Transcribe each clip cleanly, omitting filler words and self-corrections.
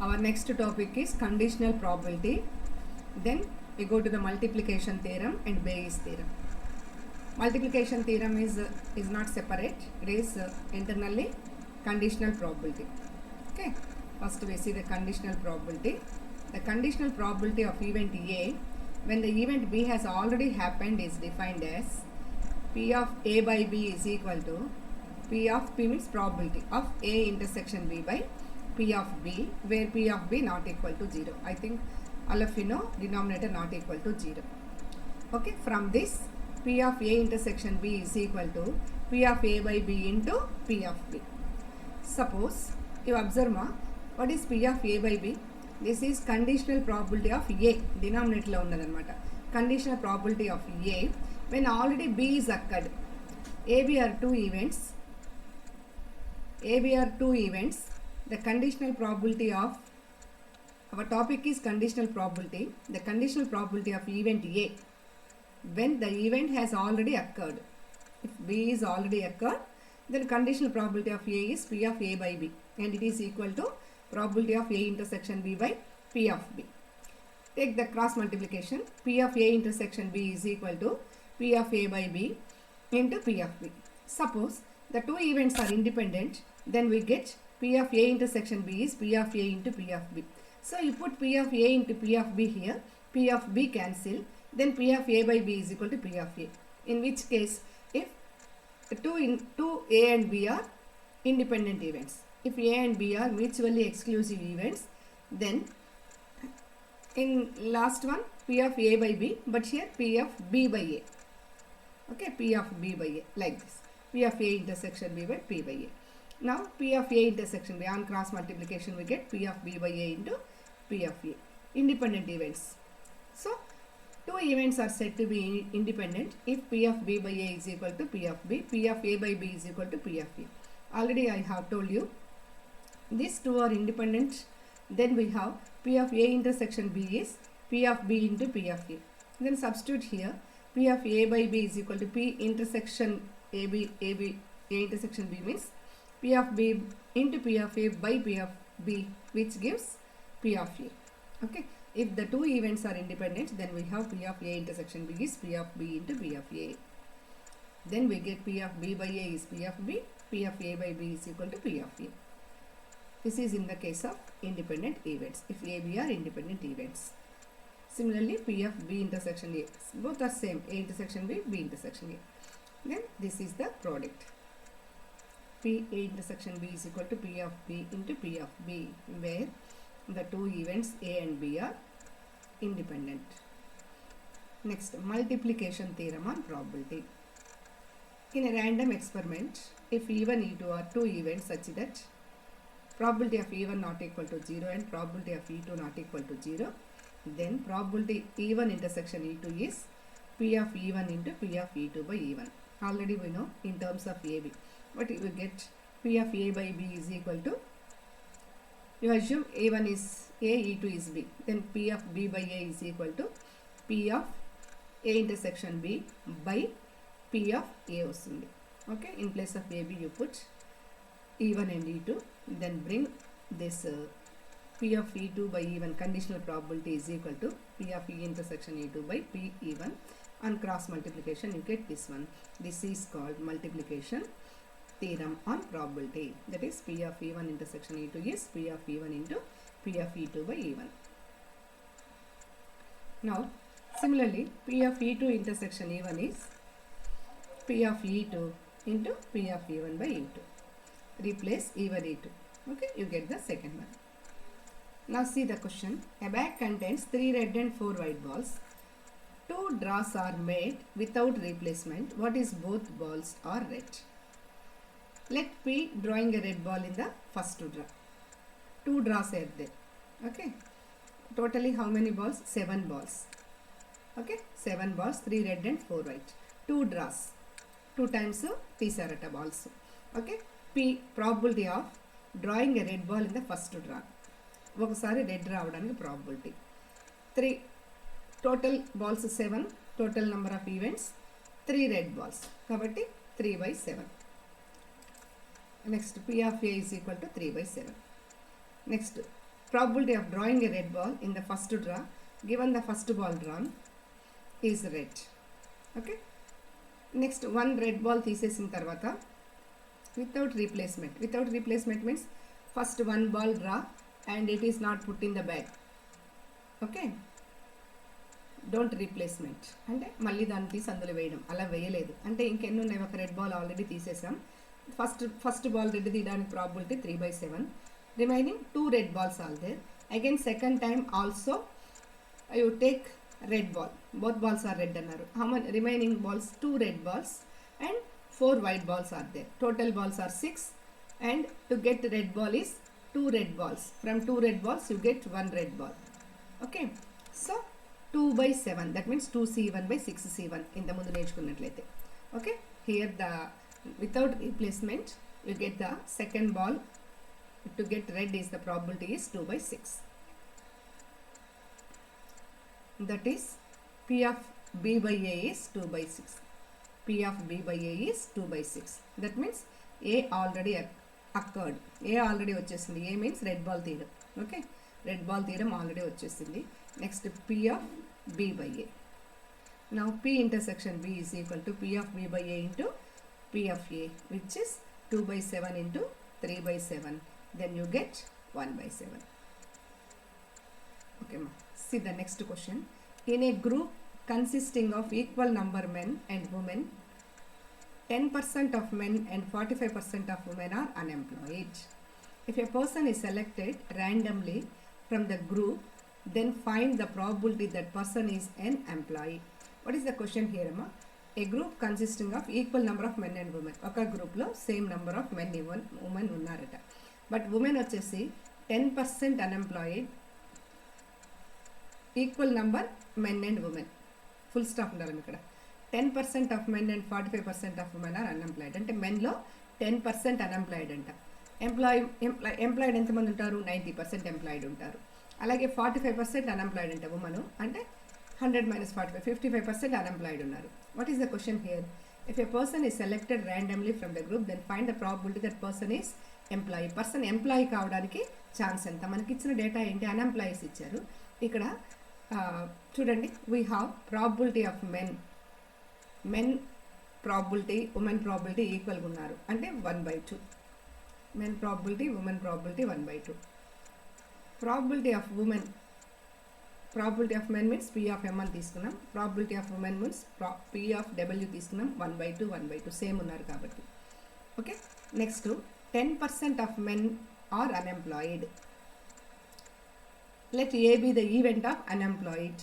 Our next topic is conditional probability. Then we go to the multiplication theorem and Bayes theorem. Multiplication theorem is not separate. It is internally conditional probability. Okay. First we see the conditional probability. The conditional probability of event A when the event B has already happened is defined as P of A by B is equal to P of P means probability of A intersection B by P of B, where P of B not equal to 0. I think all of you know denominator not equal to 0. Okay, from this P of A intersection B is equal to P of A by B into P of B. Suppose you observe what is P of A by B? This is conditional probability of A, denominator lo unnadannamata. Conditional probability of A when already B is occurred. AB are two events. The conditional probability of our topic is conditional probability. The conditional probability of event A when the event has already occurred. If B is already occurred, then conditional probability of A is P of A by B, and it is equal to probability of A intersection B by P of B. Take the cross multiplication. P of A intersection B is equal to P of A by B into P of B. Suppose the two events are independent, then we get P of A intersection B is P of A into P of B. So you put P of A into P of B here, P of B cancel, then P of A by B is equal to P of A. In which case, if two A and B are independent events, if A and B are mutually exclusive events, then in last one P of A by B, but here P of B by A. Okay, P of B by A, like this. P of A intersection B by P by A. Now P of A intersection B, on cross multiplication we get P of B by A into P of A. Independent events. So two events are said to be independent if P of B by A is equal to P of B, P of A by B is equal to P of A. Already I have told you these two are independent. Then we have P of A intersection B is P of B into P of A. Then substitute here P of A by B is equal to P intersection A intersection B means P of B into P of A by P of B, which gives P of A. Okay. If the two events are independent, then we have P of A intersection B is P of B into P of A. Then we get P of B by A is P of B, P of A by B is equal to P of A. This is in the case of independent events, if A, B are independent events. Similarly, P of B intersection A, both are same, A intersection B, B intersection A. Then this is the product. P A intersection B is equal to P of B into P of B, where the two events A and B are independent. Next, multiplication theorem on probability. In a random experiment, if E1, E2 are two events such that probability of E1 not equal to 0 and probability of E2 not equal to 0, then probability E1 intersection E2 is P of E1 into P of E2 by E1. Already we know in terms of AB. But you will get P of A by B is equal to, you assume A1 is A, E2 is B. Then P of B by A is equal to P of A intersection B by P of A osundi. Okay, in place of AB you put E1 and E2. Then bring this P of E2 by E1 conditional probability is equal to P of E intersection E2 by P E1. On cross multiplication you get this one. This is called multiplication theorem on probability. That is P of E1 intersection E2 is P of E1 into P of E2 by E1. Now similarly P of E2 intersection E1 is P of E2 into P of E1 by E2. Replace E1 E2. Okay, you get the second one. Now see the question. A bag contains 3 red and 4 white balls. 2 draws are made without replacement. What is both balls are red? Let P drawing a red ball in the first draw. 2 draws are there. Okay. Totally how many balls? 7 balls. Okay. 7 balls, 3 red and 4 white. 2 draws. 2 times P sarata balls. Okay. P probability of drawing a red ball in the first draw. ఒకసారి red రావడానికి probability 3 total balls 7 total number of events 3 red balls కాబట్టి 3/7. Next, P of A is equal to 3/7. Next, probability of drawing a red ball in the first draw, given the first ball drawn is red. Okay, next one red ball తీసేసిన తర్వాత without replacement means first one ball draw and it is not put in the bag. Okay, don't replacement అంటే మళ్ళీ దాన్ని తీసి అందులో వేయడం, అలా వేయలేదు అంటే ఇంకెన్ని ఉన్నాయి, ఒక రెడ్ బాల్ ఆల్రెడీ తీసేసాం. ఫస్ట్ బాల్ రెడ్ తీయడానికి probability 3/7, remaining 2 red balls are there. Again second time also you take red ball, both balls are red అన్నారు. How many remaining balls? 2 red balls and 4 white balls are there. Total balls are 6 and to get red ball is 2 red balls. From 2 red balls you get 1 red ball. Okay, so 2/7, that means 2c1/6c1 ఇంత ముందు నేర్చుకున్నట్లయితే. Okay, here the without replacement you get the second ball to get red is the probability is 2/6. That is P of B/A is 2/6. P of B/A is 2/6. That means A already occurred. A already వచ్చేసింది. A means red ball తీయడం. Okay, red ball తీయడం already వచ్చేసింది. Next P of B/A. Now P intersection B is equal to P of B/A into P of A, which is 2/7 into 3/7. Then you get 1/7. Okay ma. See the next question. In a group consisting of equal number men and women, 10% of men and 45% of women are unemployed. If a person is selected randomly from the group, then find the probability that person is an employee. What is the question here, Amma? A group consisting of equal number of men and women. Oka group lo same number of men and women unnarata. But women vachesi 10% unemployed, equal number men and women. Full stop undalam ikkada. 10% of men and 45% of women are unemployed. అంటే మెన్లో 10% unemployed అంట. Employed ఎంతమంది ఉంటారు? 90% employed ఉంటారు. అలాగే 45% unemployed అంట women, అంటే 100 - 45, 55% unemployed ఉన్నారు. What is the question here? If a person is selected randomly from the group, then find the probability that person is employee. Person employee కావడానికి ఛాన్స్ ఎంత? మనకి ఇచ్చిన డేటా ఏంటి? అన్ఎంప్లాయీస్ ఇచ్చారు. ఇక్కడ చూడండి, we have probability of men probability, women probability ఈక్వల్గా ఉన్నారు అంటే 1/2. Men probability, women probability 1/2. Probability of women, probability of men means P of M అని తీసుకున్నాం. Probability of women means P of W తీసుకున్నాం. 1/2, 1/2 సేమ్ ఉన్నారు కాబట్టి. Okay, next 10% of men are unemployed. Let A be the event of unemployed,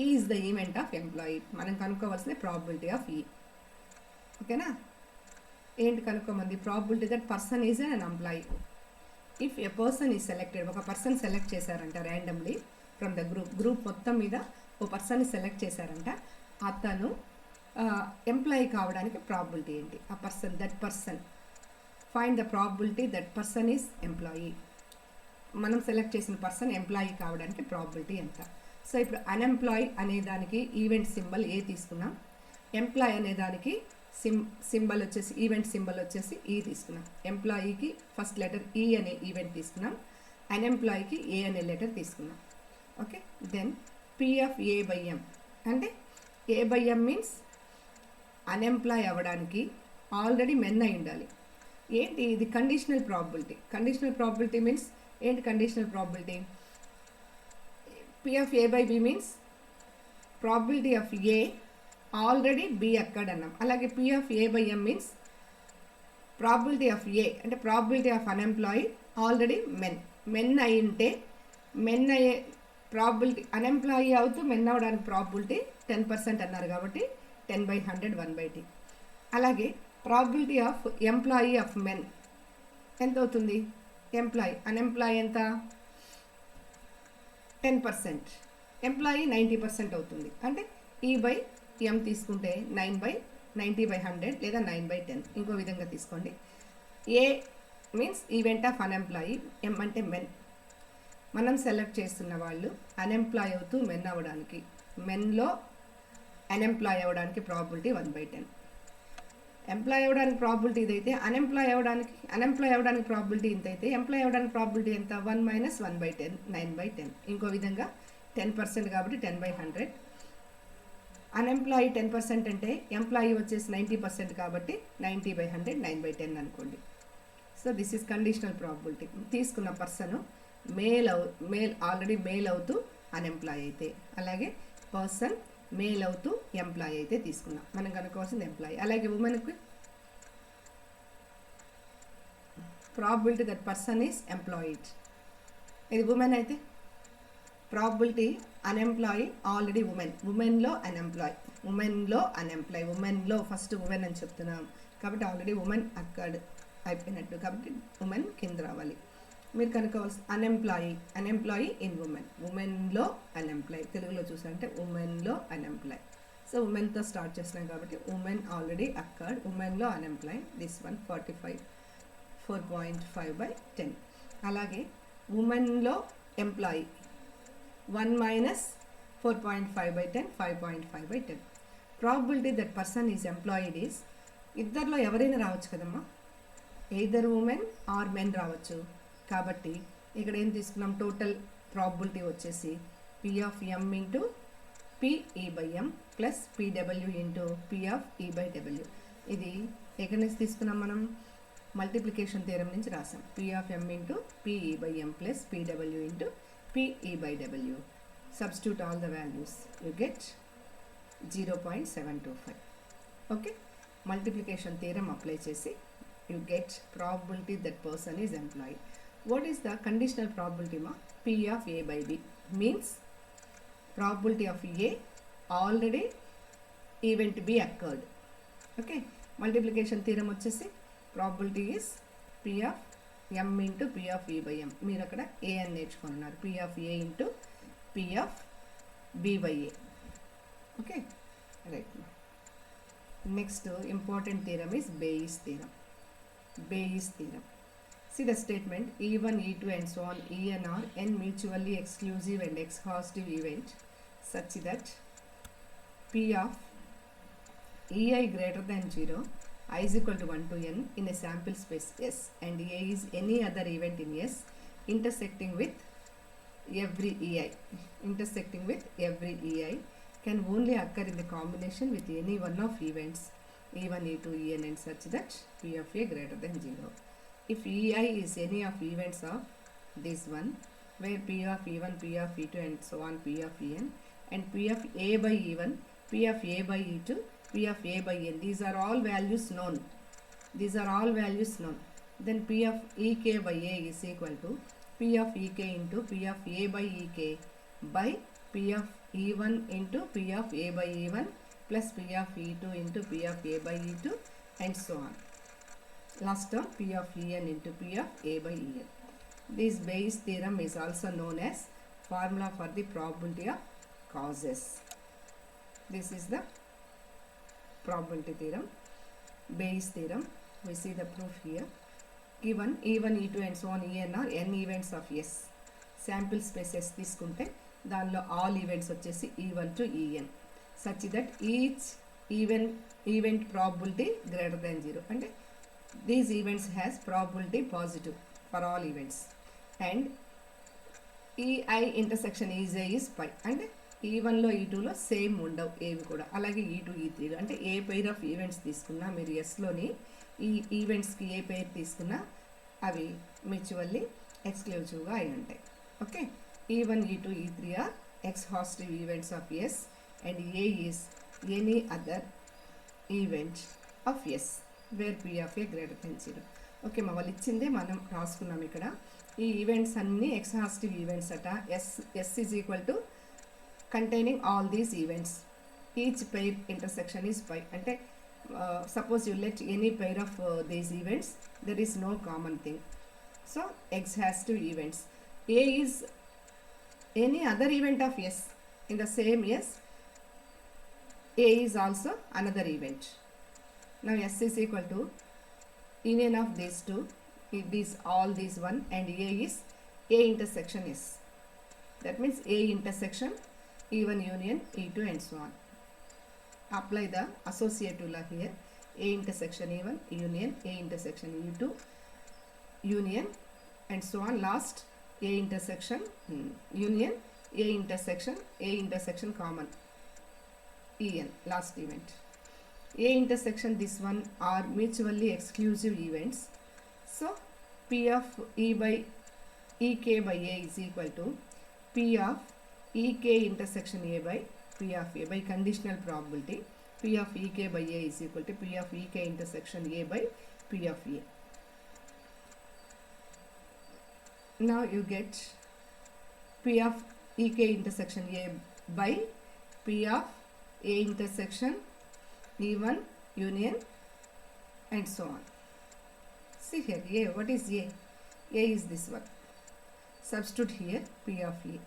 E is the event of employed. మనం కనుక్కోవాల్సిన probability of E. ఓకేనా? ఏంటి కనుక్కోమంది? Probability that person is unemployed. If a person is selected, ఒక person select చేశారంట randomly from the group మొత్తం మీద ఓ పర్సన్ని select చేశారంట. అతను ఎంప్లాయీ కావడానికి ప్రాబిలిటీ ఏంటి? ఆ person, that person, find the probability that person is employee. మనం సెలెక్ట్ చేసిన పర్సన్ ఎంప్లాయీ కావడానికి ప్రాబిలిటీ ఎంత? సో ఇప్పుడు అన్ఎంప్లాయీ అనే దానికి ఈవెంట్ సింబల్ ఏ తీసుకున్నాం. ఎంప్లాయీ అనే దానికి సింబల్ వచ్చేసి, ఈవెంట్ సింబల్ వచ్చేసి ఈ తీసుకున్నాం. ఎంప్లాయీకి ఫస్ట్ లెటర్ ఈ అనే ఈవెంట్ తీసుకున్నాం. అన్ఎంప్లాయీకి ఏ అనే లెటర్ తీసుకున్నాం. Okay, then P of A/M అంటే A/M మీన్స్ అన్ఎంప్లాయ్ అవ్వడానికి ఆల్రెడీ మెన్ అయి ఉండాలి. ఏంటి ఇది? Conditional probability. Conditional probability means ఏంటి? Conditional probability P of A/B means probability of A already B అక్కడ అన్నాం. అలాగే P of A/M means probability of A అంటే probability of unemployed already men అయి ఉంటే, మెన్ అయ్యే ప్రాబిలిటీ, అన్ఎంప్లాయీ అవుతూ మెన్ అవ్వడానికి ప్రాబిలిటీ 10% అన్నారు కాబట్టి 10/100, 1/2. అలాగే probability of employee of men ఎంత అవుతుంది? ఎంప్లాయీ, అన్ఎంప్లాయీ ఎంత? 10%, ఎంప్లాయీ 90% అవుతుంది. అంటే E/M తీసుకుంటే 9/90/100 లేదా 9/10. ఇంకో విధంగా తీసుకోండి. ఏ మీన్స్ ఈవెంట్ ఆఫ్ అన్ఎంప్లాయీ, ఎం అంటే మెన్. మనం సెలెక్ట్ చేస్తున్న వాళ్ళు అన్ఎంప్లాయ్ అవుతూ మెన్ అవ్వడానికి, మెన్లో అన్ఎంప్లాయ్ అవ్వడానికి ప్రాబిలిటీ 1/10. ఎంప్లాయ్ అవ్వడానికి ప్రాబిలిటీ ఇదైతే అన్ఎంప్లాయ్ అవ్వడానికి ప్రాబిలిటీ ఇంత అయితే ఎంప్లాయ్ అవ్వడానికి ప్రాబిలిటీ ఎంత 1 మైనస్ 1/10 9/10. ఇంకో విధంగా 10% కాబట్టి 10/100. అన్ఎంప్లాయీ 10% అంటే ఎంప్లాయీ వచ్చేసి 90% కాబట్టి 90/100 9/10 అనుకోండి. So this is conditional probability. తీసుకున్న పర్సన్ మేల్ ఆల్రెడీ మేల్ అవుతూ అన్ఎంప్లాయ్ అయితే, అలాగే పర్సన్ మేల్ అవుతూ ఎంప్లాయ్ అయితే తీసుకున్నాం. మనం కనుక్కోవాల్సింది ఎంప్లాయీ. అలాగే ఉమెన్కి probability that person is employed. ఇది ఉమెన్ అయితే ప్రాబిలిటీ అన్ఎంప్లాయీ ఆల్రెడీ ఉమెన్లో అన్ఎంప్లాయ్ ఉమెన్లో ఫస్ట్ ఉమెన్ అని చెప్తున్నాం కాబట్టి ఆల్రెడీ ఉమెన్ అక్కడ్ అయిపోయినట్టు కాబట్టి ఉమెన్ కింద రావాలి. మీరు కనుక్కోవాల్సి అన్ఎంప్లాయీ ఇన్ ఉమెన్లో అన్ఎంప్లాయ్. తెలుగులో చూసారంటే ఉమెన్లో అన్ఎంప్లాయ్. సో ఉమెన్తో స్టార్ట్ చేస్తున్నాం కాబట్టి ఉమెన్ ఆల్రెడీ అక్కర్డ్, ఉమెన్లో అన్ఎంప్లాయ్. This one 4.5/10. అలాగే ఉమెన్లో employee 1 minus 4.5/10 5.5/10. Probability that person is employed is, ఇద్దరిలో ఎవరైనా రావచ్చు కదమ్మా, ఎయిదర్ ఉమెన్ ఆర్ మెన్ రావచ్చు. కాబట్టి ఇక్కడ ఏం తీసుకున్నాం, టోటల్ ప్రాబిలిటీ వచ్చేసి P(m) into P(e)/m plus Pw into P(e)/w. ఇది ఎక్కడి నుంచి తీసుకున్నాం, మనం మల్టిప్లికేషన్ థియరం నుంచి రాసాం. P(m) into P(e)/m plus Pw into P(e)/w. Substitute all the values, you get 0.725. Okay, multiplication theorem apply చేసి you get probability that person is employed. What is the conditional probability ma? P of A by B means probability of A already event B occurred. Okay, multiplication theorem వచ్చేసి probability is P of M into P of E by M. మీరు అక్కడ A అని నేర్చుకున్నారు. P of A into P of B by A. Okay, right. Next important theorem is Bayes theorem. See the statement, E1, E2 and so on, En are n mutually exclusive and exhaustive event such that P of Ei greater than 0, I is equal to 1 to n in a sample space S, and A is any other event in S intersecting with every Ei can only occur in the combination with any one of events E1, E2, En and such that P of A greater than 0. If Ei is any of events of this one, where P of E1, P of E2 and so on, P of En, and P of A by E1, P of A by E2, P of A by N, these are all values known. Then P of Ek by A is equal to P of Ek into P of A by Ek by P of E1 into P of A by E1 plus P of E2 into P of A by E2 and so on. Last term P of En into P of A by En. This Bayes theorem is also known as formula for the probability of causes. This is the probability theorem, Bayes theorem. We see the proof here. Given E1, E2 and so on, En are n events of S. Sample space S తీసుకుంటే దానిలో all events వచ్చేసి E1 to En. Such that each event probability greater than 0. And these events has probability positive for all events. And Ei intersection Ej is pi. And E1లో E2లో same ఉండవు ఏవి కూడా. అలాగే E2, E3లో అంటే ఏ పెయిర్ ఆఫ్ ఈవెంట్స్ తీసుకున్నా మీరు ఎస్లోని ఈ ఈవెంట్స్కి ఏ పెయిర్ తీసుకున్నా అవి మ్యూచువల్లీ ఎక్స్క్లూజివ్గా అయి ఉంటాయి. Okay, E1, E2, E3 are exhaustive events of S. And A is any other event of S where P of A greater than 0. Okay, మా వాళ్ళు ఇచ్చిందే మనం రాసుకున్నాం ఇక్కడ. ఈ ఈవెంట్స్ అన్నీ ఎక్స్హాస్టివ్ ఈవెంట్స్ అట. S is equal to containing all these events. Each pair intersection is pi. అంటే suppose you let any pair of these events, there is no common thing. So exhaustive events. A is any other event of S in the same S. A is also another event. Now S is equal to union of these two, all these one, and A is A intersection S. That means A intersection E1 union E2 and so on. Apply the associative law here. A intersection A1 union A intersection E2 union and so on. Last A intersection union A intersection common En, last event. A intersection this one are mutually exclusive events. So P of E by Ek by A is equal to P of Ek intersection A by P of A by conditional probability. P of Ek by A is equal to P of Ek intersection A by P of A. Now you get P of Ek intersection A by P of A intersection E1 union and so on. See here, A, what is A? A is this one. Substitute here P of A.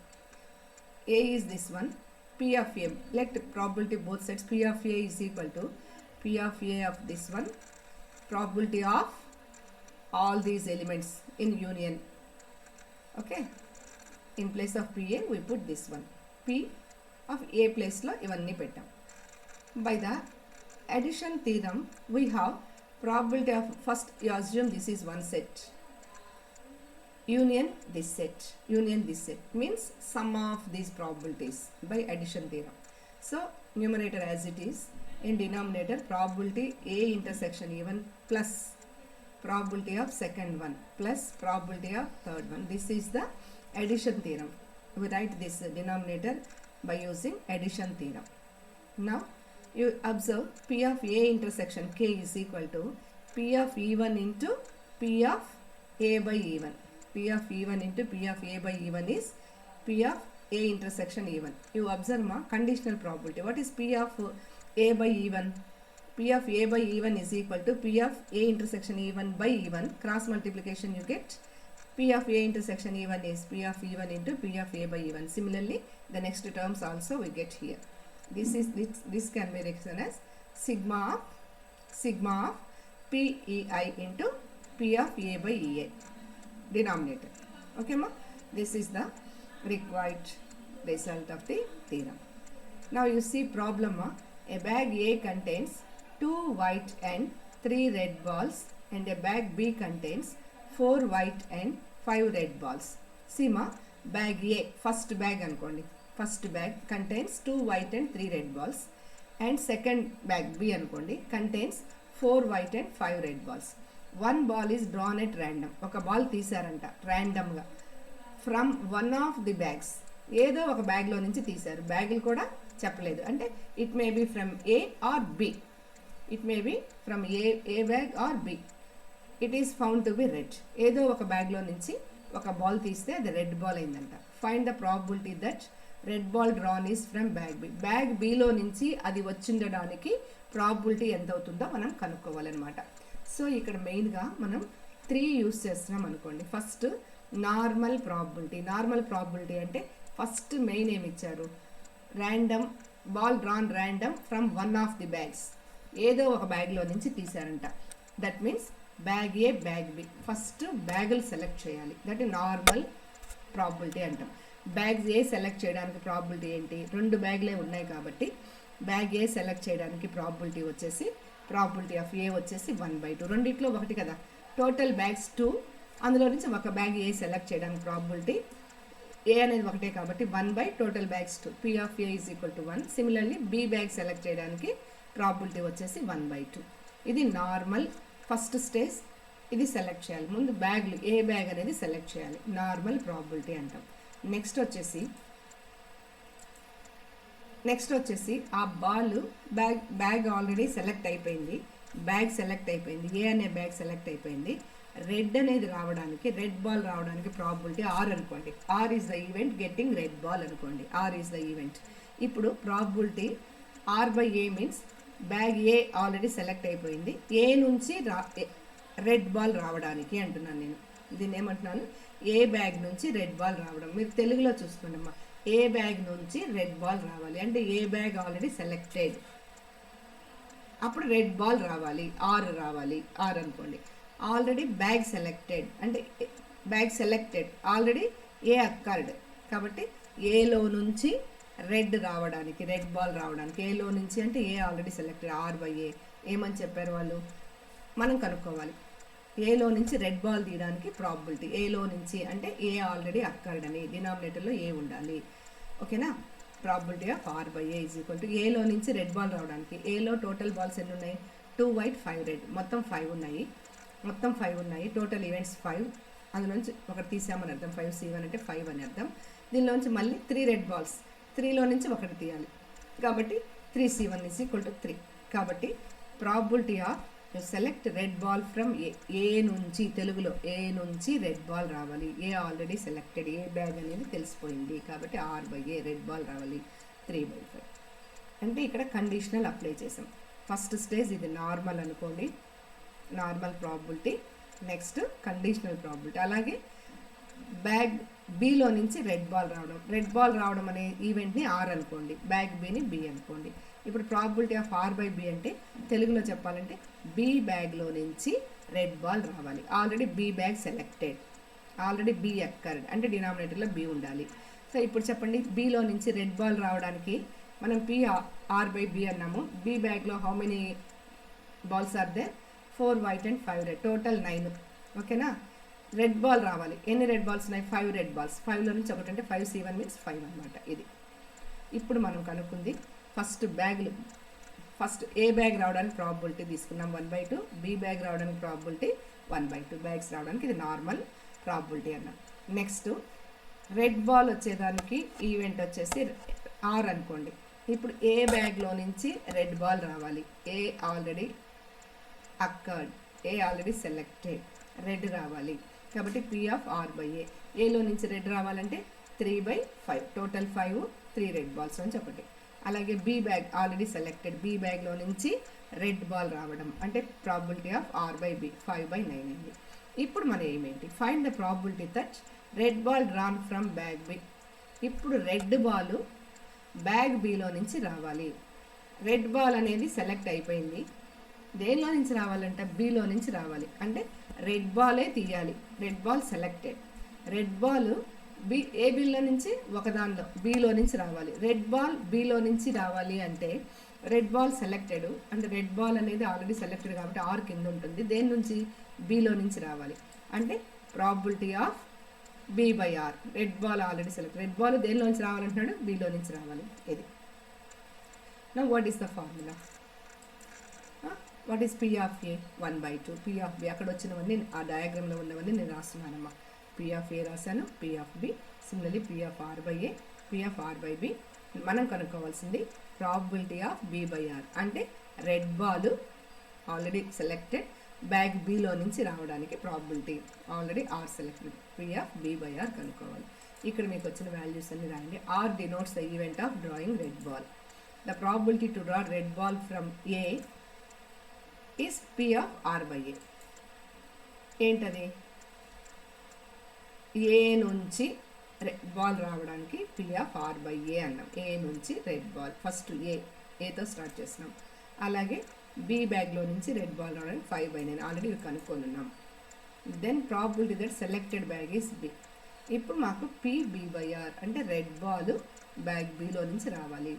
A is this one. P of A. Let probability both sides. P of A is equal to P of A of this one. Probability of all these elements in union. Okay. In place of PA, we put this one. P of A place lo ivanni pettam. By the addition theorem, we have probability of, first you assume this is one set. Union this set means sum of these probabilities by addition theorem. So numerator as it is, in denominator probability A intersection E1 plus probability of second one plus probability of third one. This is the addition theorem. We write this denominator by using addition theorem. Now you observe P of A intersection K is equal to P of E1 into P of A by E1. P of E1 into P of A by E1 is P of A intersection E1. You observe ma conditional probability. What is P of A by E1? P of A by E1 is equal to P of A intersection E1 by E1. Cross multiplication you get P of A intersection E1 is P of E1 into P of A by E1. Similarly, the next terms also we get here. This can be written as sigma of PEI into P of A by EA. Denominator. Okay ma? This is the required result of the theorem. Now you see problem ma? A bag A contains 2 white and 3 red balls and a bag B contains 4 white and 5 red balls. See ma? Bag A, first bag anukondi. First bag contains 2 white and 3 red balls and second bag B anukondi contains 4 white and 5 red balls. One ball is drawn at random. Oka ball తీసారంట random గా from one of the bags. ఏదో ఒక బ్యాగ్లో నుంచి తీశారు. బ్యాగులు కూడా చెప్పలేదు. అంటే it may be from A or B. It may be from A bag or B. It is found to be red. ఏదో ఒక బ్యాగ్లో నుంచి ఒక బాల్ తీస్తే అది రెడ్ బాల్ అయిందంట. Find the probability that red ball drawn is from bag B. Bag బిలో నుంచి అది వచ్చిండడానికి ప్రాబిలిటీ ఎంత అవుతుందో మనం కనుక్కోవాలన్నమాట. సో ఇక్కడ మెయిన్గా మనం 3 యూస్ చేస్తున్నాం అనుకోండి. ఫస్ట్ నార్మల్ ప్రాబిలిటీ అంటే ఫస్ట్ మెయిన్ ఏమి ఇచ్చారు, random ball drawn random from one of the bags. ఏదో ఒక బ్యాగ్లో నుంచి తీశారంట. That means bag A bag B. First బ్యాగులు సెలెక్ట్ చేయాలి. దట్ నార్మల్ ప్రాబిలిటీ అంటాం. బ్యాగ్స్ ఏ సెలెక్ట్ చేయడానికి ప్రాబిలిటీ ఏంటి, 2 బ్యాగ్లే ఉన్నాయి కాబట్టి బ్యాగ్ ఏ సెలెక్ట్ చేయడానికి ప్రాబిలిటీ వచ్చేసి ప్రాబిలిటీ ఆఫ్ ఏ వచ్చేసి 1/2. రెండిట్లో ఒకటి కదా, టోటల్ బ్యాగ్స్ 2, అందులో నుంచి ఒక బ్యాగ్ ఏ సెలెక్ట్ చేయడానికి ప్రాబిలిటీ ఏ అనేది ఒకటే కాబట్టి 1 total bags 2. P of A is equal to 1. Similarly B bag select చేయడానికి ప్రాబిలిటీ వచ్చేసి 1/2. ఇది నార్మల్ ఫస్ట్ స్టేజ్. ఇది సెలెక్ట్ చేయాలి. ముందు బ్యాగ్లు ఏ బ్యాగ్ అనేది సెలెక్ట్ చేయాలి. నార్మల్ ప్రాబిలిటీ అంటాం. నెక్స్ట్ వచ్చేసి ఆ బాల్ బ్యాగ్ ఆల్రెడీ సెలెక్ట్ అయిపోయింది. ఏ అనే బ్యాగ్ సెలెక్ట్ అయిపోయింది. రెడ్ అనేది రావడానికి, రెడ్ బాల్ రావడానికి ప్రాబిలిటీ ఆర్ అనుకోండి. R is the event getting red ball అనుకోండి. R is the event. ఇప్పుడు probability R by A means bag A already select అయిపోయింది. ఏ నుంచి రెడ్ బాల్ రావడానికి అంటున్నాను నేను. దీన్ని ఏమంటున్నాను, ఏ బ్యాగ్ నుంచి రెడ్ బాల్ రావడం. మీరు తెలుగులో చూసుకోండమ్మా. ఏ బ్యాగ్ నుంచి రెడ్ బాల్ రావాలి అంటే ఏ బ్యాగ్ ఆల్రెడీ సెలెక్టెడ్, అప్పుడు రెడ్ బాల్ రావాలి, ఆర్ అనుకోండి. ఆల్రెడీ బ్యాగ్ సెలెక్టెడ్ అంటే బ్యాగ్ సెలెక్టెడ్, ఆల్రెడీ ఏ అక్కర్డ్ కాబట్టి ఏలో నుంచి రెడ్ బాల్ రావడానికి ఏలో నుంచి అంటే ఏ ఆల్రెడీ సెలెక్టెడ్, ఆర్ బై ఏ. ఏమని చెప్పారు వాళ్ళు, మనం కనుక్కోవాలి. ఏలో నుంచి రెడ్ బాల్ తీయడానికి ప్రాబిలిటీ, ఏలో నుంచి అంటే ఏ ఆల్రెడీ అక్కర్డ్ అని, డినామినేటర్లో ఏ ఉండాలి. ఓకేనా. Probability of R by A is equal to ఏలో నుంచి రెడ్ బాల్ రావడానికి. ఏలో టోటల్ బాల్స్ ఎన్ని ఉన్నాయి, 2 వైట్ 5 రెడ్, మొత్తం 5 ఉన్నాయి. టోటల్ ఈవెంట్స్ 5, అందులోంచి ఒకటి తీసామని అర్థం. 5C1 అంటే 5 అని అర్థం. దీనిలోంచి మళ్ళీ 3 రెడ్ బాల్స్, 3లో నుంచి ఒకటి తీయాలి కాబట్టి 3C1 ఈజ్ ఈక్వల్ టు 3. కాబట్టి probability of you select red ball from A నుంచి, తెలుగులో ఏ నుంచి రెడ్ బాల్ రావాలి. A already selected, A bag అనేది తెలిసిపోయింది కాబట్టి R by A red ball రావాలి 3/5. అంటే ఇక్కడ కండిషనల్ అప్లై చేసాం. ఫస్ట్ స్టేజ్ ఇది నార్మల్ అనుకోండి, normal probability. Next conditional probability. అలాగే బ్యాగ్ బిలో నుంచి రెడ్ బాల్ రావడం అనే ఈవెంట్ని ఆర్ అనుకోండి, బ్యాగ్ బిని బి అనుకోండి. ఇప్పుడు probability of R by B అంటే తెలుగులో చెప్పాలంటే బి బ్యాగ్లో నుంచి రెడ్ బాల్ రావాలి. Already B bag selected, already B occurred అంటే డినామినేటర్లో బి ఉండాలి. సో ఇప్పుడు చెప్పండి, బిలో నుంచి రెడ్ బాల్ రావడానికి మనం పి ఆర్ బై బి అన్నాము. బి బ్యాగ్లో how many balls are they, 4 white and 5 red, total 9. ఓకేనా. రెడ్ బాల్ రావాలి. ఎన్ని రెడ్ బాల్స్ ఉన్నాయి, 5 రెడ్ బాల్స్. 5లో నుంచి ఒకటి అంటే 5C1 మీన్స్ 5 అనమాట. ఇది ఇప్పుడు మనం కనుక్కుంది. ఫస్ట్ ఏ బ్యాగ్ రావడానికి ప్రాబిలిటీ తీసుకున్నాం 1/2, బి బ్యాగ్ రావడానికి ప్రాబిలిటీ 1/2, బ్యాగ్స్ రావడానికి ఇది నార్మల్ ప్రాబిలిటీ అన్నాం. నెక్స్ట్ రెడ్ బాల్ వచ్చేదానికి ఈవెంట్ వచ్చేసి ఆర్ అనుకోండి. ఇప్పుడు ఏ బ్యాగ్లో నుంచి రెడ్ బాల్ రావాలి, A already occurred, A already selected, red రావాలి కాబట్టి పి ఆఫ్ ఆర్ బై ఏ. ఏలో నుంచి రెడ్ రావాలంటే 3/5, టోటల్ 5, 3 రెడ్ బాల్స్ నుంచి ఒకటి. అలాగే B bag already selected, B బ్యాగ్లో నుంచి రెడ్ బాల్ రావడం అంటే probability of R by B 5/9 అయింది. ఇప్పుడు మన ఏమేంటి, find the probability that red ball drawn from bag B. ఇప్పుడు రెడ్ బాల్ బ్యాగ్ బిలో నుంచి రావాలి. రెడ్ బాల్ అనేది సెలెక్ట్ అయిపోయింది, దేనిలో నుంచి రావాలంటే బిలో నుంచి రావాలి. అంటే రెడ్ బాలే తీయాలి, red ball selected. Red ball A బిల్లో నుంచి ఒకదానిలో బిలో నుంచి రావాలి. రెడ్ బాల్ బిలో నుంచి రావాలి అంటే రెడ్ బాల్ సెలెక్టెడ్ అంటే రెడ్ బాల్ అనేది ఆల్రెడీ సెలెక్టెడ్ కాబట్టి ఆర్ కింద ఉంటుంది. దేని నుంచి, బిలో నుంచి రావాలి. అంటే probability of B by R. Red ball already select, red ball దేనిలో నుంచి రావాలంటున్నాడు, బిలో నుంచి రావాలి. ఇది now what is the formula, what is P of A 1/2, P of B అక్కడ వచ్చినవన్నీ ఆ డయాగ్రామ్లో ఉన్నవన్నీ నేను రాస్తున్నానమ్మా. పి ఆఫ్ ఏ రాశాను, P of B, similarly P of R by A, P of R by B. మనం కనుక్కోవాల్సింది probability of B by R అంటే red ball already selected bag బిలో నుంచి రావడానికి probability already R selected, P of B by R కనుక్కోవాలి. ఇక్కడ మీకు వచ్చిన వాల్యూస్ అన్ని రాయండి. R denotes the event of drawing red ball. The probability to draw red ball from A is P of R by ఏ. ఏంటది, ఏ నుంచి red ball రావడానికి P of R by ఏ అన్నాం. ఏ నుంచి రెడ్ బాల్, ఫస్ట్ ఏతో start చేస్తున్నాం. అలాగే B బ్యాగ్లో నుంచి రెడ్ బాల్ రావడానికి 5/9 ఆల్రెడీ ఇవి కనుక్కొని ఉన్నాం. Then probability that selected bag is B. ఇప్పుడు మాకు పి బి బై ఆర్ అంటే రెడ్ బాల్ బ్యాగ్ బిలో నుంచి రావాలి.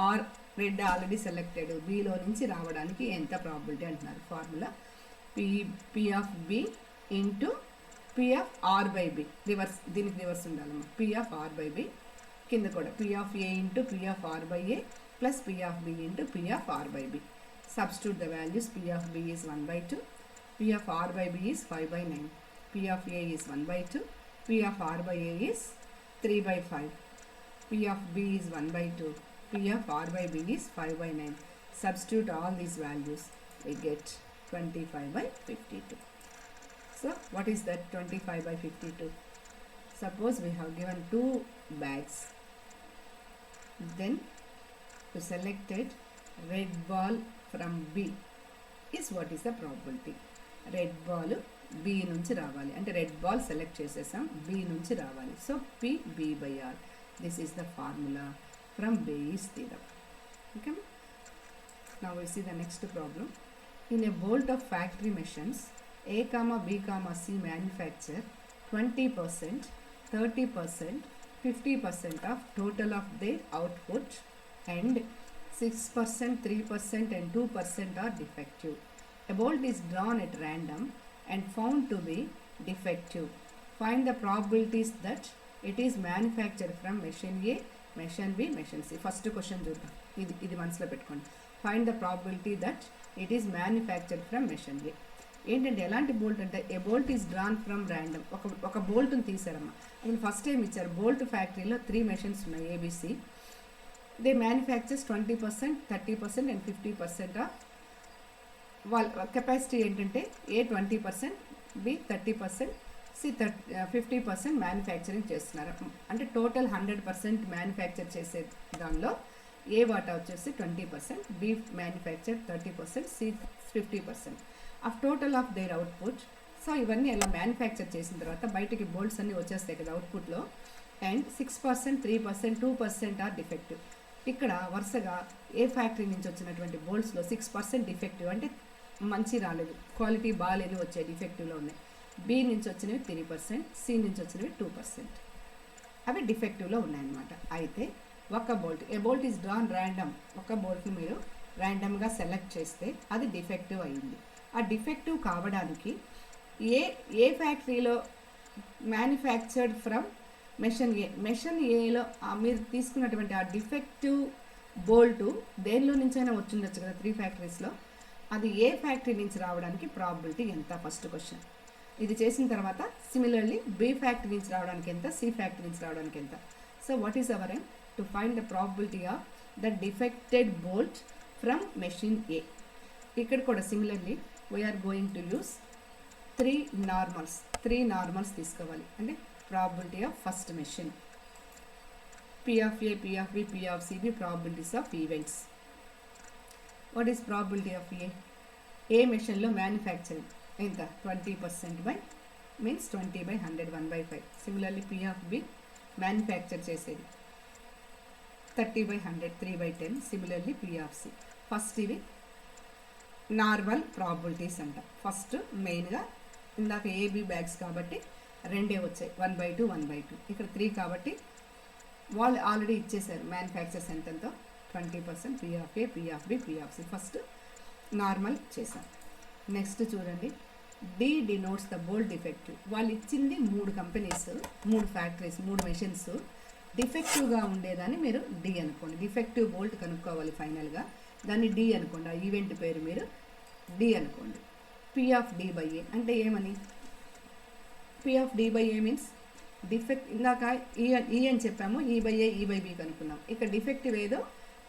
ఆర్ రెడ్ ఆల్రెడీ సెలెక్టెడ్, బిలో నుంచి రావడానికి ఎంత ప్రాబిలిటీ అంటున్నారు. Formula P of B into P of R by B, reverse, దీనికి రివర్స్ ఉండాలమ్మా. P of R by B కింద కూడా P of A into P of R by A plus P of B into P of R by B. Substitute the values. P of B is 1/2, P of R by B is 5/9, P of A is 1/2, P of R by A is 3/5, P of B is 1/2, P of R by B is 5/9. Substitute all these values, we get 25/52. So what is that 25/52? Suppose we have given 2 bags, then to selected red ball from B is what is the probability. Red ball B నుంచి రావాలి అంటే red ball select చేసేసాం, B నుంచి రావాలి. So P B by R, this is the formula from Bayes theorem. Okay, now we see the next problem. In a bolt of factory machines A, B, C manufacture 20%, 30%, 50% of total of their output and 6%, 3% and 2% are defective. A bolt is drawn at random and found to be defective. Find the probabilities that it is manufactured from machine A, machine B, machine C. First question చూద్దాం. ఇది మనసులో పెట్టుకోండి. Find the probability that it is manufactured from machine A. ఏంటంటే ఎలాంటి bolt అంటే a bolt is drawn from random. ఒక బోల్ట్ని తీసారమ్మా. అసలు ఫస్ట్ టైం ఇచ్చారు. బోల్ట్ ఫ్యాక్టరీలో 3 మెషిన్స్ ఉన్నాయి ABC. They manufactures 20%, 30% and 50% of వాళ్ళ కెపాసిటీ ఏంటంటే ఏ 20%, బి 30%, సి 50% మ్యానుఫ్యాక్చరింగ్ చేస్తున్నారు. అంటే టోటల్ 100% మ్యానుఫ్యాక్చర్ చేసే దానిలో ఏ వాటా వచ్చేసి 20%, B manufacture 30%, C 50% of total of their output. So ఇవన్నీ ఎలా మ్యానుఫ్యాక్చర్ చేసిన తర్వాత బయటికి బోల్ట్స్ అన్నీ వచ్చేస్తాయి కదా అవుట్పుట్లో. And 6%, 3%, 2% are defective. ఇక్కడ వరుసగా ఏ ఫ్యాక్టరీ నుంచి వచ్చినటువంటి బోల్ట్స్లో 6% డిఫెక్టివ్ అంటే మంచి రాలేదు, క్వాలిటీ బాగాలేని వచ్చాయి, డిఫెక్టివ్లో ఉన్నాయి. బి నుంచి వచ్చినవి 3%, సి నుంచి వచ్చినవి 2%, అవి డిఫెక్టివ్లో ఉన్నాయన్నమాట. అయితే ఒక bolt, a bolt is drawn random, ఒక బోల్ట్ని మీరు ర్యాండమ్గా సెలెక్ట్ చేస్తే అది డిఫెక్టివ్ అయింది. ఆ డిఫెక్టివ్ కావడానికి ఏ ఫ్యాక్టరీలో manufactured from machine A, machine ఏలో మీరు తీసుకున్నటువంటి ఆ డిఫెక్టివ్ బోల్టు దేనిలో నుంచైనా వచ్చిండొచ్చు కదా 3 ఫ్యాక్టరీస్లో, అది ఏ ఫ్యాక్టరీ నుంచి రావడానికి ప్రాబిలిటీ ఎంత? First question. ఇది చేసిన తర్వాత సిమిలర్లీ బి ఫ్యాక్టరీ నుంచి రావడానికి ఎంత, సి ఫ్యాక్టరీ నుంచి రావడానికి ఎంత. So what is our aim? To find the probability of the defected bolt from machine A. ఇక్కడ కూడా similarly we are going to use 3 normals తీసుకోవాలి. అంటే probability of first machine, P of A, P of B, P of C, B probabilities of events. What is probability of A మెషిన్లో manufacturing ఎంత? 20% by means 20/100, 1/5. Similarly P of B manufacture చేసేది 30/100, 3/10. Similarly P of C. First ఇవి normal probabilities అంట. First మెయిన్గా ఇందాక AB bags కాబట్టి 2 వచ్చాయి, 1/2, 1/2. ఇక్కడ 3 కాబట్టి వాళ్ళు ఆల్రెడీ ఇచ్చేసారు మ్యానుఫ్యాక్చర్స్ ఎంతెంతో 20%, P of A, P of B, P of C. First normal చేశాం. నెక్స్ట్ చూడండి, D denotes the bolt defective. వాళ్ళు ఇచ్చింది 3 కంపెనీస్, 3 ఫ్యాక్టరీస్, 3 మెషిన్స్. డిఫెక్టివ్గా ఉండేదాన్ని మీరు డి అనుకోండి. డిఫెక్టివ్ బోల్ట్ కనుక్కోవాలి ఫైనల్గా, దాన్ని డి అనుకోండి. ఆ ఈవెంట్ పేరు మీరు డి అనుకోండి. P of D by A అంటే ఏమని? P of D by A means defect. ఇందాక ఈ అని చెప్పాము, ఈ బై ఏ, ఈ బై బి కనుక్కున్నాం. ఇక్కడ డిఫెక్టివ్ ఏదో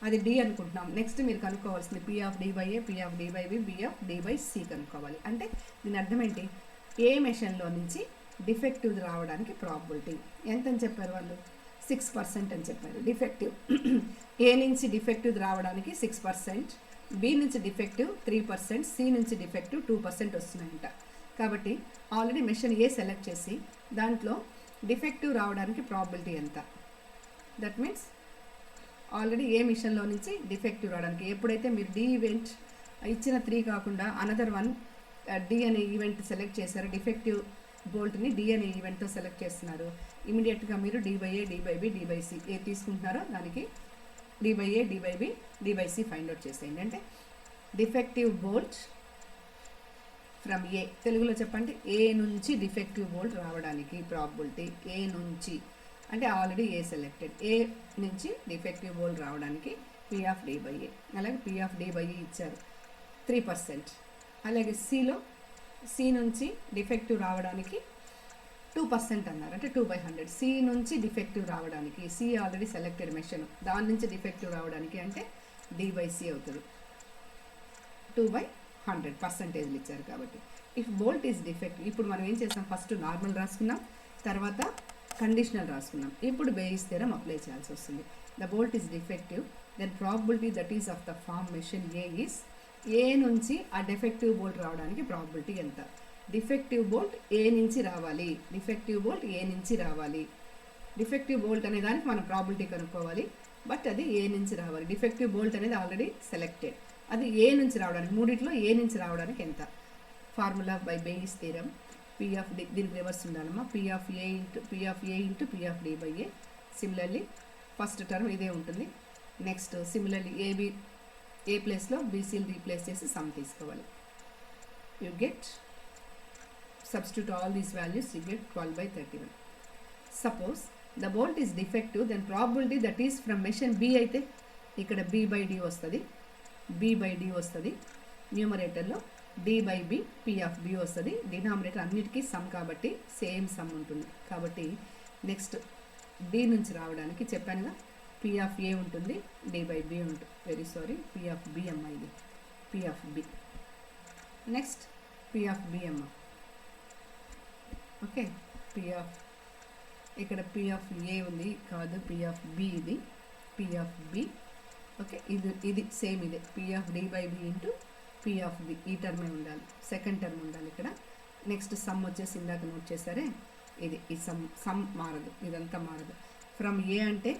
అది డి అనుకుంటున్నాం. నెక్స్ట్ మీరు కనుక్కోవాల్సింది P of D by A, P of D by B, B of D by C కనుక్కోవాలి. అంటే దీని అర్థం ఏంటి? ఏ మెషిన్లో నుంచి డిఫెక్టివ్ రావడానికి ప్రాబిలిటీ ఎంత అని చెప్పారు వాళ్ళు? 6% అని చెప్పారు. డిఫెక్టివ్ ఏ నుంచి డిఫెక్టివ్ రావడానికి 6%, బి నుంచి డిఫెక్టివ్ 3%, సి నుంచి డిఫెక్టివ్ 2% వస్తున్నాయంట. కాబట్టి ఆల్రెడీ మెషిన్ ఏ సెలెక్ట్ చేసి దాంట్లో డిఫెక్టివ్ రావడానికి ప్రాబిలిటీ ఎంత? దట్ మీన్స్ ఆల్రెడీ ఏ మిషన్లో నుంచి డిఫెక్టివ్ రావడానికి, ఎప్పుడైతే మీరు డి ఈవెంట్ ఇచ్చిన 3 కాకుండా అనదర్ 1 డి అనే ఈవెంట్ సెలెక్ట్ చేశారు, డిఫెక్టివ్ బోల్ట్ని డి అనే ఈవెంట్తో సెలెక్ట్ చేస్తున్నారు, ఇమీడియట్గా మీరు D by A, D by B, D by C ఏ తీసుకుంటున్నారో దానికి D by A, D by B, D by C find out చేసేయండి. అంటే డిఫెక్టివ్ బోల్ట్ ఫ్రమ్ ఏ, తెలుగులో చెప్పండి, ఏ నుంచి డిఫెక్టివ్ బోల్ట్ రావడానికి ప్రాబిలిటీ. ఏ నుంచి అంటే ఆల్రెడీ ఏ సెలెక్టెడ్, ఏ నుంచి డిఫెక్టివ్ బోల్ట్ రావడానికి పి ఆఫ్ డి బై ఏ. అలాగే పి ఆఫ్ డి బై ఏ ఇచ్చారు 3%. అలాగే సిలో సి నుంచి డిఫెక్టివ్ రావడానికి 2% అన్నారు, అంటే 2/100. సి నుంచి డిఫెక్టివ్ రావడానికి, సి ఆల్రెడీ సెలెక్టెడ్ మెషిన్, దాని నుంచి డిఫెక్టివ్ రావడానికి అంటే డి బై సి అవుతుంది. 2/100 పర్సంటేజ్లు ఇచ్చారు కాబట్టి. ఇఫ్ బోల్ట్ ఈజ్ డిఫెక్టివ్, ఇప్పుడు మనం ఏం చేసాం? ఫస్ట్ నార్మల్ రాసుకున్నాం, తర్వాత కండిషనల్ రాసుకున్నాం. ఇప్పుడు బేయిస్ థియరం అప్లై చేయాల్సి వస్తుంది. The bolt is defective, then probability that is of the from machine A is, A నుంచి ఆ డిఫెక్టివ్ బోల్ట్ రావడానికి ప్రాబిలిటీ ఎంత? డిఫెక్టివ్ బోల్ట్ ఏ నుంచి రావాలి, డిఫెక్టివ్ బోల్ట్ ఏ నుంచి రావాలి. డిఫెక్టివ్ బోల్ట్ అనే దానికి మనం ప్రాబిలిటీ కనుక్కోవాలి, బట్ అది ఏ నుంచి రావాలి. డిఫెక్టివ్ బోల్ట్ అనేది ఆల్రెడీ సెలెక్టెడ్, అది ఏ నుంచి రావడానికి, మూడిట్లో ఏ నుంచి రావడానికి ఎంత? Formula by Bayes theorem, P of D, దీనికి రివర్స్ ఉండాలమ్మా, P of A into P of D by A. Similarly first term ఇదే ఉంటుంది, నెక్స్ట్ సిమిలర్లీ ఏ ప్లేస్లో బీసీలు రీప్లేస్ చేసి సమ్ తీసుకోవాలి. You get substitute all these values, you get 12/31. Suppose the bolt is defective, then probability that is from machine B అయితే ఇక్కడ B/D వస్తుంది, B/D వస్తుంది, న్యూమరేటర్లో D/B P of B వస్తుంది, డినామినేటర్ అన్నిటికీ సమ్ కాబట్టి సేమ్ సమ్ ఉంటుంది. కాబట్టి నెక్స్ట్ D నుంచి రావడానికి చెప్పానుగా P of A ఉంటుంది, D/B ఉంటుంది, very sorry P of B అమ్మ, ఇది P of B. Next P of B అమ్మ, ఓకే ఇక్కడ P of A ఉంది కాదు, P of B ఇది P of B, ఓకే ఇది సేమ్ ఇదే P of D/B into P of B, ఈ టర్మే ఉండాలి, సెకండ్ టర్మ్ ఉండాలి ఇక్కడ. నెక్స్ట్ సమ్ వచ్చేసి ఇందాక నోట్ చేశారే ఇది, ఈ సమ్ మారదు, ఇదంతా మారదు. ఫ్రమ్ ఏ అంటే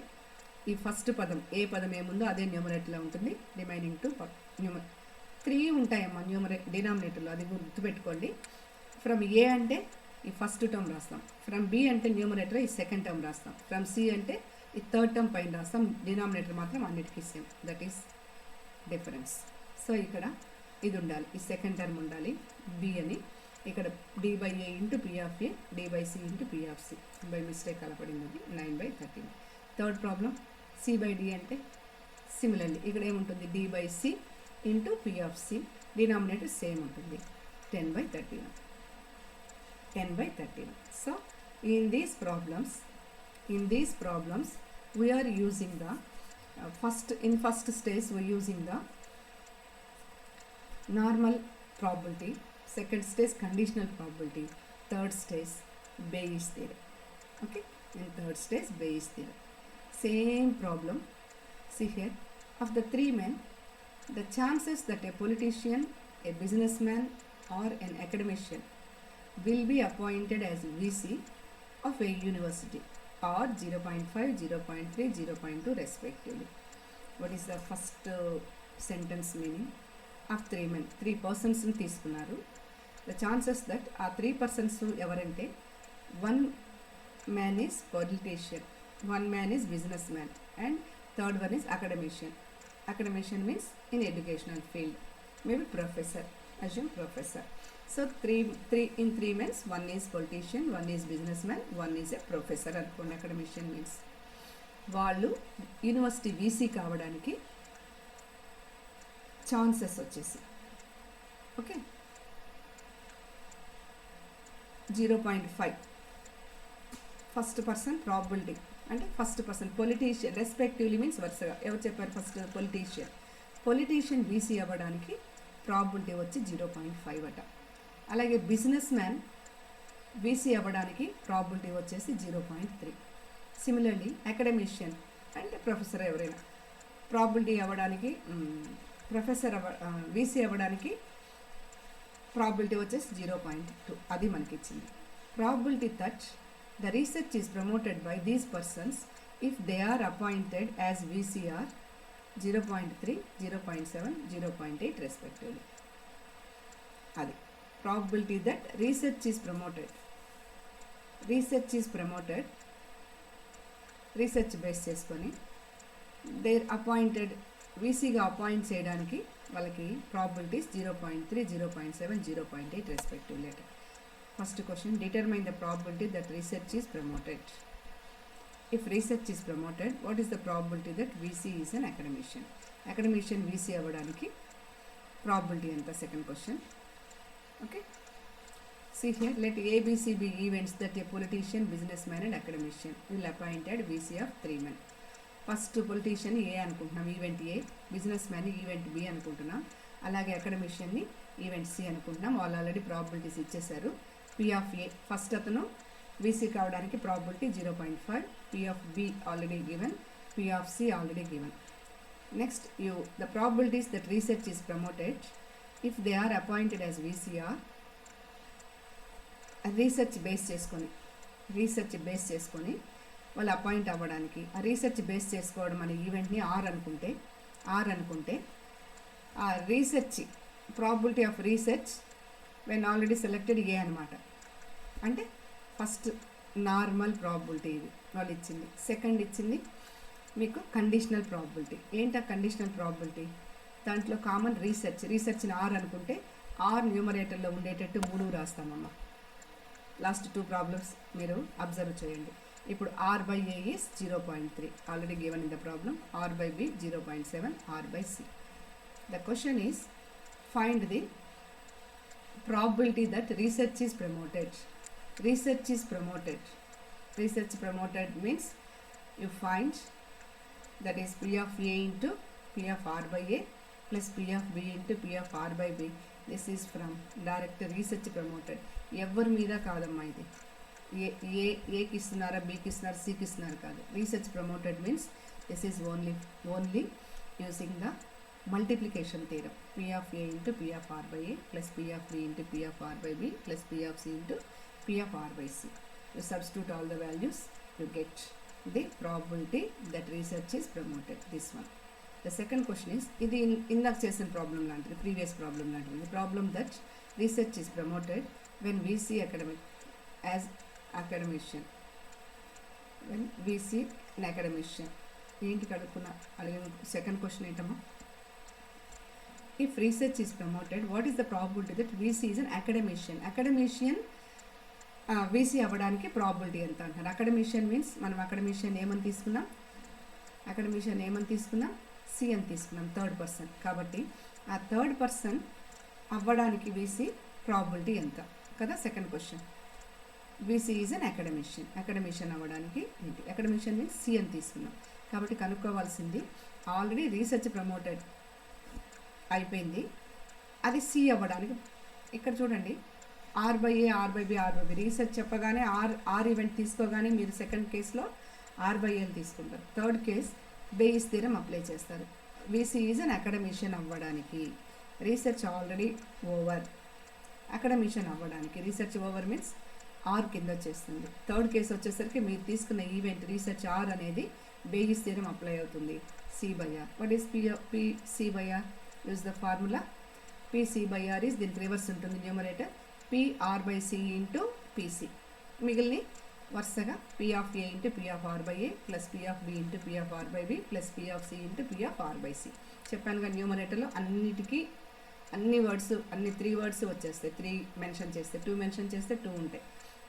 ఈ ఫస్ట్ పదం ఏ పదం ఏముందో అదే న్యూమరేటర్లో ఉంటుంది, రిమైనింగ్ 3 ఉంటాయమ్మా డినామినేటర్లో, అది గుర్తుపెట్టుకోండి. ఫ్రమ్ ఏ అంటే ఈ ఫస్ట్ టర్మ్ రాస్తాం, ఫ్రమ్ బి అంటే న్యూమరేటర్ ఈ సెకండ్ టర్మ్ రాస్తాం, ఫ్రమ్ సి అంటే ఈ థర్డ్ టర్మ్ పైన రాస్తాం, డినామినేటర్ మాత్రం అన్నిటికీ same, that is difference. So ఇక్కడ ఇది ఉండాలి, ఈ సెకండ్ టర్మ్ ఉండాలి బి అని, ఇక్కడ D/A into P of A, D/C into P of C, by mistake కలపడింది 9/13. థర్డ్ ప్రాబ్లం C/D అంటే సిమిలర్లీ ఇక్కడ ఏముంటుంది D/C into P of C, denominator same ఉంటుంది 10/13. 10/13. So in these problems we are using the first stage we are using the normal probability, second stage conditional probability, third stage Bayes theorem. Okay, in third stage Bayes theorem, same problem. See here, of the 3 men, the chances that a politician, a businessman or an academician will be appointed as VC of a university are 0.5, 0.3, 0.2 respectively. What is the first sentence meaning? Of 3 men, 3 persons ni తీసుకున్నారు. The chances that ఆ 3 persons ఎవరంటే 1 man is politician, 1 man is businessman and third one is academician. Academician means in educational field, maybe professor, assume professor. So 3 men, 1 is politician, 1 is businessman, 1 is a professor అనుకోండి. academician means వాళ్ళు university VC కావడానికి chances వచ్చేసి okay 0.5 first person probability అంటే first person politician respectively means వరుసగా ఎవరు చెప్పారు first politician VC అవ్వడానికి probability వచ్చి 0.5 అట. అలాగే బిజినెస్ మ్యాన్ వీసీ అవ్వడానికి ప్రాబిలిటీ వచ్చేసి 0.3. సిమిలర్లీ అకాడమిషియన్ అంటే ప్రొఫెసర్ ఎవరైనా ప్రాబిలిటీ అవ్వడానికి వీసీ అవ్వడానికి ప్రాబిలిటీ వచ్చేసి 0.2, అది మనకి ఇచ్చింది. Probability that the research is promoted by these persons if they are appointed as VCR 0.3, 0.7, 0.8 respectively. అది probability that research is promoted research base చేసుకొని దేర్ అపాయింటెడ్ వీసీగా అపాయింట్ చేయడానికి వాళ్ళకి ప్రాబిలిటీస్ 0.3, 0.7, 0.8 రెస్పెక్టివ్లీ అట. First question, determine the probability that research is promoted. If research is promoted what is the probability that VC is an academician VC అవ్వడానికి probability ఎంత? Second question. Okay, see here, let ABC be events that a politician, businessman and academician will appointed VC of 3 men. First politician A అనుకుంటున్నాం, event A. Business man event B అనుకుంటున్నాం. అలాగే అకాడమిషియన్ని event C అనుకుంటున్నాం. వాళ్ళు already probabilities ఇచ్చేశారు. P of A first అతను VC కావడానికి probability 0.5, P of B already given, P of C already given. Next the probabilities that research is promoted if they are appointed as VCR, research base చేసుకొని వాళ్ళు appoint అవ్వడానికి, ఆ research base చేసుకోవడం అనే ఈవెంట్ని R అనుకుంటే ఆ research probability of research when already selected A అనమాట. అంటే ఫస్ట్ నార్మల్ ప్రాబిలిటీ ఇది వాళ్ళు ఇచ్చింది. సెకండ్ ఇచ్చింది మీకు కండిషనల్ ప్రాబిలిటీ. ఏంటి ఆ కండిషనల్ ప్రాబిలిటీ? దాంట్లో కామన్ రీసెర్చ్ని ఆర్ అనుకుంటే ఆర్ న్యూమరేటర్లో ఉండేటట్టు 3 రాస్తామమ్మా. లాస్ట్ 2 ప్రాబ్లమ్స్ మీరు అబ్జర్వ్ చేయండి. ఇప్పుడు R by A is 0.3 already given in the problem. R by B 0.7, R by C. The question is find the probability that research is promoted. Research is promoted. Research promoted means you find that is P of A into P of R by A plus P of B into P of R by B. This is from direct research promoted. ఎవరి మీద కాదమ్మా ఇది. ఏకి ఇస్తున్నారా, బికి ఇస్తున్నారు, సికి ఇస్తున్నారు కాదు. Research promoted means this is only using the multiplication theorem. P of A into P of R by A plus P of B into P of R by B plus P of C into P of R by C. You substitute all the values, you get the probability that research is promoted. This one. The second question is, ఇది ఇందాక చేసిన problem లాంటిది, previous problem లాంటిది. The problem that research is promoted when we see as academician. When we see an academician. ఏంటి అడిగిన second question ఏంటమ్మా? If research is promoted, what is the probability that VC is an academician? Academician VC అవ్వడానికి probability ఎంత అంటారు? Academician means మనం academician ఏమని తీసుకున్నాం? C అని తీసుకున్నాం, థర్డ్ పర్సన్. కాబట్టి ఆ థర్డ్ పర్సన్ అవ్వడానికి VC ప్రాబిలిటీ ఎంత కదా? Second question. VC is an academician అవ్వడానికి ఏంటి? అకాడమిషియన్ మీన్స్ సి అని తీసుకున్నాం. కాబట్టి కనుక్కోవాల్సింది ఆల్రెడీ రీసెర్చ్ ప్రమోటెడ్ అయిపోయింది, అది సి అవ్వడానికి. ఇక్కడ చూడండి, R by A, R by B, R by B. Research చెప్పగానే ఆర్ ఈవెంట్ తీసుకోగానే మీరు సెకండ్ కేసులో ఆర్ బై ఏని తీసుకుంటారు. Third case Bayes theorem apply చేస్తారు. వీసీ ఈజ్ అన్ అకాడమిషియన్ అవ్వడానికి. Research already over. అకాడమిషియన్ అవ్వడానికి రీసెర్చ్ ఓవర్ మీన్స్ ఆర్ కింద వచ్చేస్తుంది. థర్డ్ కేసు వచ్చేసరికి మీరు తీసుకున్న ఈవెంట్ రీసెర్చ్ ఆర్ అనేది బేయిస్ థీరం అప్లై అవుతుంది. C by R. What is P C by R? Use the formula. PC by R is దీనికి reverse ఉంటుంది numerator. PR by C into PC. మిగిలిన వరుసగా P of A into P of R by A plus P of B into P of R by B plus P of C into P of R by C. చెప్పానుగా న్యూమరేటర్లో అన్ని words, అన్ని 3 words వచ్చేస్తాయి. 3 mention చేస్తే, 2 mention చేస్తే 2 ఉంటాయి.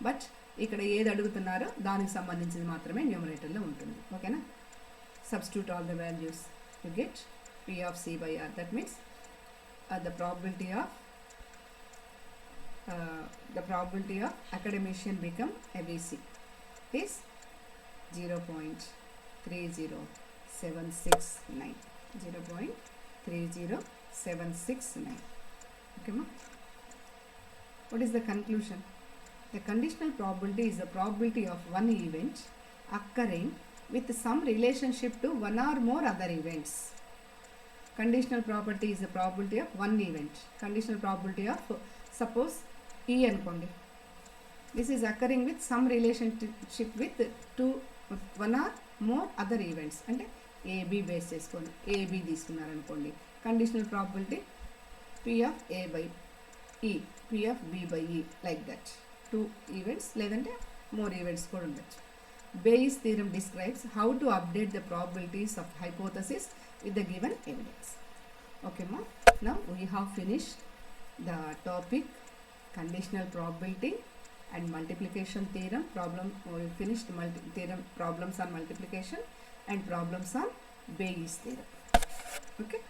But ఇక్కడ ఏది అడుగుతున్నారో దానికి సంబంధించింది మాత్రమే న్యూమరేటర్లో ఉంటుంది. ఓకేనా? Substitute all the values, you get P of C by R. That means the probability of academician become a VC is 0.30769. 0.30769. Okay, ma? What is the conclusion? The conditional probability is the probability of one event occurring with some relationship to one or more other events. Conditional probability is the probability of one event. Conditional probability of, suppose E అనుకోండి, this is occurring with some relationship with one or more other events. అంటే AB base చేసుకోండి, AB తీసుకున్నారనుకోండి. Conditional probability P of A by E, P of B by E, like that. 2 events లేదంటే more events కూడా ఉండొచ్చు. Bayes' theorem describes how to update the probabilities of hypothesis with the given evidence. Okay, ma? Now we have finished the topic conditional probability and multiplication theorem problem. We finished theorem problems on multiplication and problems on Bayes' theorem. Okay.